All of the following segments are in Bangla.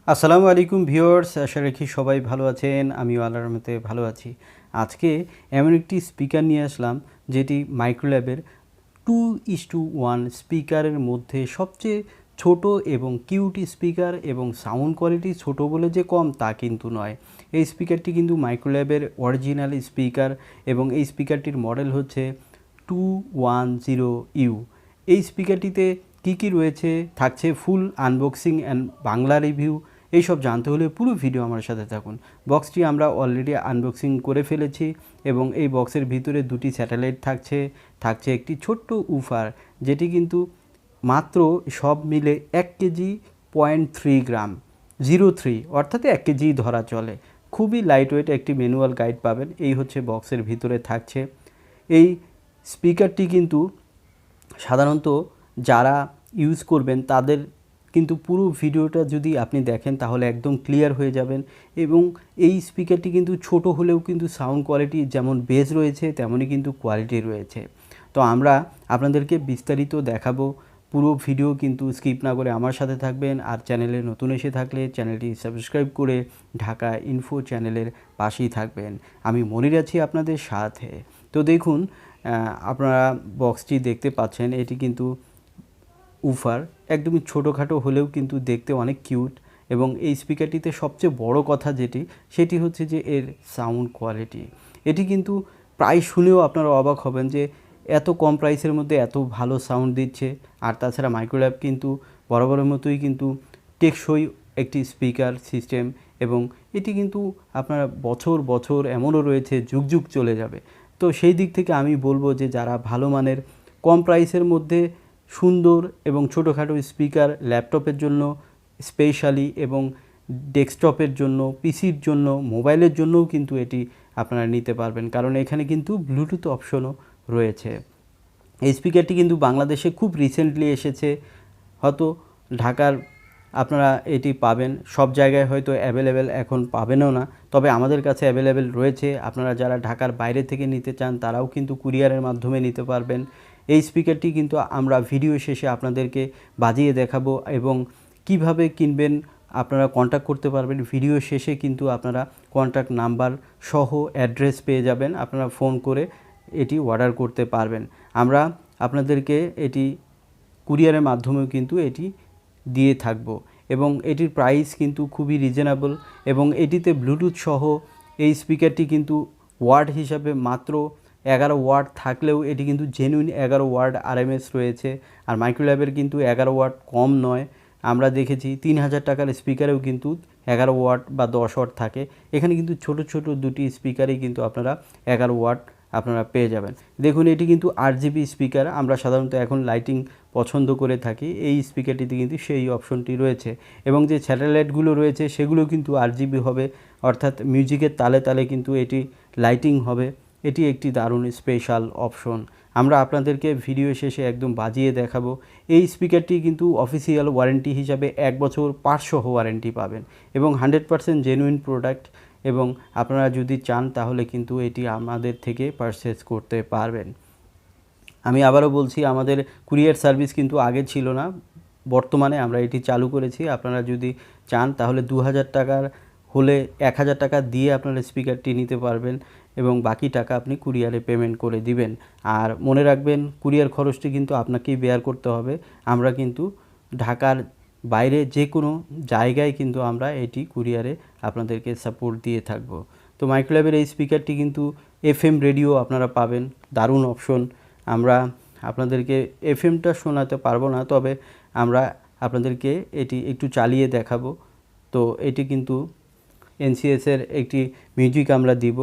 আসসালামু আলাইকুম ভিউয়ার্স, আশা রাখি সবাই ভালো আছেন। আমিও আল্লাহর রহমতে ভালো আছি। আজকে এমন একটি স্পিকার নিয়ে আসলাম যেটি মাইক্রোল্যাবের 2:1 স্পিকারের মধ্যে সবচেয়ে ছোট এবং কিউট স্পিকার, এবং সাউন্ড কোয়ালিটি ছোট বলে যে কম তা কিন্তু নয়। এই স্পিকারটি কিন্তু মাইক্রোল্যাবের অরিজিনাল স্পিকার এবং এই স্পিকারটির মডেল হচ্ছে 210U। এই স্পিকারটিতে কী কী রয়েছে, থাকছে ফুল আনবক্সিং অ্যান্ড বাংলা রিভিউ। এইসব জানতে হলে পুরো ভিডিও আমার সাথে থাকুন। বক্সটি আমরা অলরেডি আনবক্সিং করে ফেলেছি এবং এই বক্সের ভিতরে দুটি স্যাটেলাইট থাকছে একটি ছোট্ট উফার, যেটি কিন্তু মাত্র সব মিলে 1 কেজি 0.3 গ্রাম, 03 অর্থাৎ 1 কেজি ধরা চলে। খুবই লাইট ওয়েট একটি ম্যানুয়াল গাইড পাবেন। এই হচ্ছে বক্সের ভিতরে থাকছে। এই স্পিকারটি কিন্তু সাধারণত যারা ইউজ করবেন তাদের কিন্তু পুরো ভিডিওটা যদি আপনি দেখেন তাহলে একদম ক্লিয়ার হয়ে যাবেন। এবং এই স্পিকারটি কিন্তু ছোট হলেও কিন্তু সাউন্ড কোয়ালিটি যেমন বেস রয়েছে তেমনই কিন্তু কোয়ালিটি রয়েছে। তো আমরা আপনাদেরকে বিস্তারিত দেখাবো। পুরো ভিডিও কিন্তু স্কিপ না করে আমার সাথে থাকবেন। আর চ্যানেলে নতুন এসে থাকলে চ্যানেলটি সাবস্ক্রাইব করে ঢাকা ইনফো চ্যানেলের পাশেই থাকবেন। আমি মনির আছি আপনাদের সাথে। তো দেখুন, আপনারা বক্সটি দেখতে পাচ্ছেন, এটি কিন্তু উফার একদমই ছোটোখাটো হলেও কিন্তু দেখতে অনেক কিউট। এবং এই স্পিকারটিতে সবচেয়ে বড় কথা সেটি হচ্ছে যে এর সাউন্ড কোয়ালিটি। এটি কিন্তু প্রায় শুনেও আপনারা অবাক হবেন যে এত কম প্রাইসের মধ্যে এত ভালো সাউন্ড দিচ্ছে। আর তাছাড়া মাইক্রোল্যাব কিন্তু বরাবরের মতোই কিন্তু টেকসই একটি স্পিকার সিস্টেম, এবং এটি কিন্তু আপনার বছর বছর এমনও রয়েছে যুগ যুগ চলে যাবে। তো সেই দিক থেকে আমি বলবো যে যারা ভালো মানের কম প্রাইসের মধ্যে সুন্দর এবং ছোটোখাটো স্পিকার ল্যাপটপের জন্য স্পেশালি, এবং ডেস্কটপের জন্য, পিসির জন্য, মোবাইলের জন্যও কিন্তু এটি আপনারা নিতে পারবেন, কারণ এখানে কিন্তু ব্লুটুথ অপশনও রয়েছে। এই স্পিকারটি কিন্তু বাংলাদেশে খুব রিসেন্টলি এসেছে। হয়তো ঢাকার আপনারা এটি পাবেন, সব জায়গায় হয়তো অ্যাভেলেবেল এখন পাবেনও না, তবে আমাদের কাছে অ্যাভেলেবেল রয়েছে। আপনারা যারা ঢাকার বাইরে থেকে নিতে চান তারাও কিন্তু কুরিয়ারের মাধ্যমে নিতে পারবেন। এই স্পিকারটি কিন্তু আমরা ভিডিও শেষে আপনাদেরকে বাজিয়ে দেখাবো, এবং কিভাবে কিনবেন আপনারা কন্ট্যাক্ট করতে পারবেন। ভিডিও শেষে কিন্তু আপনারা কন্ট্যাক্ট নাম্বার সহ অ্যাড্রেস পেয়ে যাবেন, আপনারা ফোন করে এটি অর্ডার করতে পারবেন। আমরা আপনাদেরকে এটি কুরিয়ারের মাধ্যমেও কিন্তু এটি দিয়ে থাকব, এবং এটির প্রাইস কিন্তু খুবই রিজনেবল। এবং এটিতে ব্লুটুথ সহ এই স্পিকারটি কিন্তু ওয়াট হিসাবে মাত্র 11 ওয়াট থাকলেও এটি কিন্তু জেনুইন 11 ওয়াট আরএমএস রয়েছে। আর মাইক্রোল্যাবের কিন্তু 11 ওয়াট কম নয়, আমরা দেখেছি 3000 টাকার স্পিকারেও কিন্তু 11 ওয়াট বা 10 ওয়াট থাকে। এখানে কিন্তু ছোট ছোট দুটি স্পিকারেই কিন্তু আপনারা 11 ওয়াট আপনারা পেয়ে যাবেন। দেখুন, এটি কিন্তু 8 জিবি স্পিকার। আমরা সাধারণত এখন লাইটিং পছন্দ করে থাকি, এই স্পিকারটিতে কিন্তু সেই অপশনটি রয়েছে। এবং যে স্যাটেলাইটগুলো রয়েছে সেগুলো কিন্তু 8 জিবি হবে, অর্থাৎ মিউজিকের তালে তালে কিন্তু এটি লাইটিং হবে। এটি একটি দারুণ স্পেশাল অপশন। আমরা আপনাদেরকে ভিডিও শেষে একদম বাজিয়ে দেখাবো। এই স্পিকারটি কিন্তু অফিসিয়াল ওয়ারেন্টি হিসাবে 1 বছর পার্টস সহ ওয়ারেন্টি পাবেন, এবং 100% জেনুইন প্রোডাক্ট। এবং আপনারা যদি চান তাহলে কিন্তু এটি আমাদের থেকে পারচেজ করতে পারবেন। আমি আবারও বলছি, আমাদের কুরিয়ার সার্ভিস কিন্তু আগে ছিল না, বর্তমানে আমরা এটি চালু করেছি। আপনারা যদি চান তাহলে 2000 টাকার হলে 1000 টাকা দিয়ে আপনারা স্পিকারটি নিতে পারবেন, এবং বাকি টাকা আপনি কুরিয়ারে পেমেন্ট করে দিবেন। আর মনে রাখবেন, কুরিয়ার খরচটি কিন্তু আপনাকেই বেয়ার করতে হবে। আমরা কিন্তু ঢাকার বাইরে যে কোনো জায়গায় কিন্তু আমরা এটি কুরিয়ারে আপনাদেরকে সাপোর্ট দিয়ে থাকব। তো মাইক্রোল্যাবের এই স্পিকারটি কিন্তু এফএম রেডিও আপনারা পাবেন, দারুণ অপশন। আমরা আপনাদেরকে এফএমটা শোনাতে পারবো না, তবে আমরা আপনাদেরকে এটি একটু চালিয়ে দেখাবো। তো এটি কিন্তু এনসিএসের একটি মিউজিক আমরা দিব।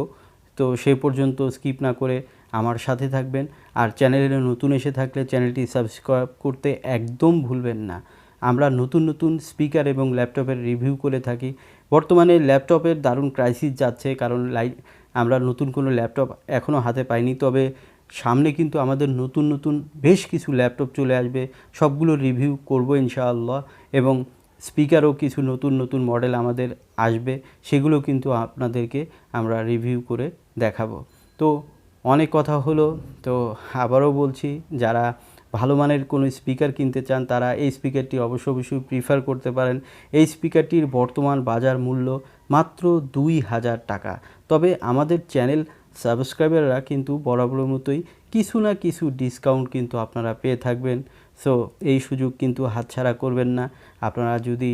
তো সেই পর্যন্ত স্কিপ না করে আমার সাথে থাকবেন। আর চ্যানেলে নতুন এসে থাকলে চ্যানেলটি সাবস্ক্রাইব করতে একদম ভুলবেন না। আমরা নতুন নতুন স্পিকার এবং ল্যাপটপের রিভিউ করে থাকি। বর্তমানে ল্যাপটপের দারুণ ক্রাইসিস যাচ্ছে, কারণ আমরা নতুন কোনো ল্যাপটপ এখনও হাতে পাইনি, তবে সামনে কিন্তু আমাদের নতুন নতুন বেশ কিছু ল্যাপটপ চলে আসবে, সবগুলো রিভিউ করব ইনশাআল্লাহ। এবং স্পিকারও কিছু নতুন নতুন মডেল আমাদের আসবে, সেগুলো কিন্তু আপনাদেরকে আমরা রিভিউ করে দেখাবো। তো অনেক কথা হলো, তো আবারও বলছি, যারা ভালো মানের কোনো স্পিকার কিনতে চান তারা এই স্পিকারটি অবশ্যই প্রিফার করতে পারেন। এই স্পিকারটির বর্তমান বাজার মূল্য মাত্র 2000 টাকা। তবে আমাদের চ্যানেল সাবস্ক্রাইবাররা কিন্তু বরাবরের মতোই কিছু না কিছু ডিসকাউন্ট কিন্তু আপনারা পেয়ে থাকবেন। সো এই সুযোগ কিন্তু হাতছাড়া করবেন না। আপনারা যদি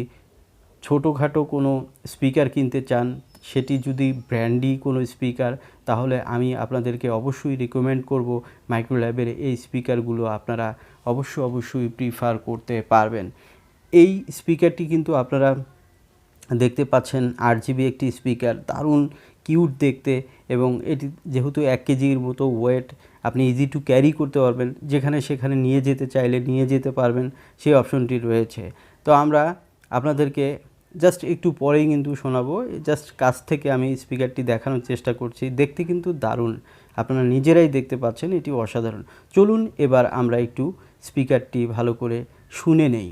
ছোটোখাটো কোনো স্পিকার কিনতে চান, সেটি যদি ব্র্যান্ডি কোনো স্পিকার, তাহলে আমি আপনাদেরকে অবশ্যই রিকমেন্ড করব মাইক্রোল্যাবের এই স্পিকারগুলো আপনারা অবশ্যই প্রিফার করতে পারবেন। এই স্পিকারটি কিন্তু আপনারা দেখতে পাচ্ছেন 8GB একটি স্পিকার, দারুণ কিউট দেখতে, এবং এটি যেহেতু 1 কেজির মতো ওয়েট, আপনি ইজি টু ক্যারি করতে পারবেন, যেখানে সেখানে নিয়ে যেতে চাইলে নিয়ে যেতে পারবেন, সেই অপশনটি রয়েছে। তো আমরা আপনাদেরকে জাস্ট একটু পরেই কিন্তু শোনাবো, জাস্ট কাছ থেকে আমি স্পিকারটি দেখানোর চেষ্টা করছি। দেখতে কিন্তু দারুণ, আপনারা নিজেরাই দেখতে পাচ্ছেন, এটি অসাধারণ। চলুন এবার আমরা একটু স্পিকারটি ভালো করে শুনে নেই।